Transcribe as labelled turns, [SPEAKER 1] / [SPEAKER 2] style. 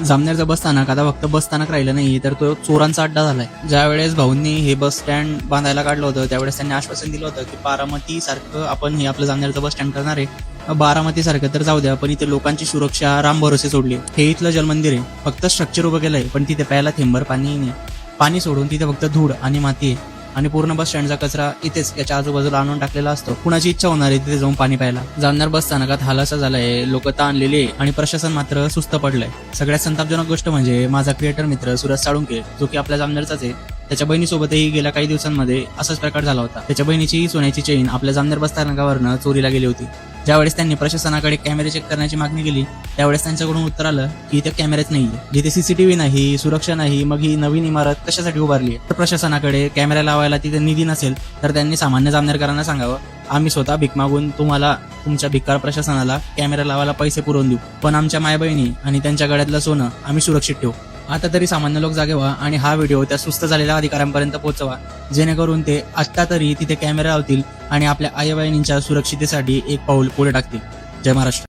[SPEAKER 1] जामनेरचं बस स्थानक आता फक्त बस स्थानक राहिलं नाही तर तो चोरांचा अड्डा झालाय. ज्यावेळेस भाऊंनी हे बस स्टँड बांधायला काढलं होतं त्यावेळेस त्यांनी आश्वासन दिलं होतं की बारामती सारखं आपण हे आपलं जामनेरचं बस स्टँड करणार आहे. बारामती सारखं तर जाऊ द्या, पण इथे लोकांची सुरक्षा राम भरोसे सोडली. हे इथलं जलमंदिर आहे, फक्त स्ट्रक्चर उभं केलंय पण तिथे प्यायला थेंबर पाणी नाही. पाणी सोडून तिथे फक्त धूळ आणि माती आहे आणि पूर्ण बस स्टँडचा कचरा इथेच याच्या आजूबाजूला आणून टाकलेला असतो. कुणाची इच्छा होणार आहे तिथे जाऊन पाणी प्यायला? जामनेर बस स्थानकात हाल असा झालाय, लोक ताणलेले आहे आणि प्रशासन मात्र सुस्त पडलंय. सगळ्यात संतापजनक गोष्ट म्हणजे माझा क्रिएटर मित्र सूरज साळुंके, जो की आपल्या जामनेरचाच आहे, त्याच्या बहिणीसोबतही गेल्या काही दिवसांमध्ये असाच प्रकार झाला होता. त्याच्या बहिणीची सोन्याची चेन आपल्या जामनेर बस स्थानकावरनं चोरीला गेली होती. ज्यावेळेस त्यांनी प्रशासनाकडे कॅमेरे चेक करण्याची मागणी केली त्यावेळेस त्यांच्याकडून उत्तर आलं की इथे कॅमेरेच नाहीये, जिथे सीसीटीव्ही नाही, सुरक्षा नाही, मग ही नवीन इमारत कशासाठी उभारली? तर प्रशासनाकडे कॅमेरा लावायला तिथे निधी नसेल तर त्यांनी सामान्य जामनेरकरांना सांगावं, आम्ही स्वतः भीक मागून तुम्हाला तुमच्या भिकार प्रशासनाला कॅमेरा लावायला पैसे पुरवून देऊ, पण आमच्या मायबहिणी आणि त्यांच्या गळ्यातलं सोनं आम्ही सुरक्षित ठेवू. आता तरी सामान्य लोक जागे व्हा आणि हा व्हिडिओ त्या सुस्त झालेल्या अधिकाऱ्यांपर्यंत पोहोचवा, जेणेकरून ते आत्ता तरी तिथे कॅमेरा लावतील आणि आपल्या आई बहिणींच्या सुरक्षितेसाठी एक पाऊल पुढे टाकतील. जय महाराष्ट्र.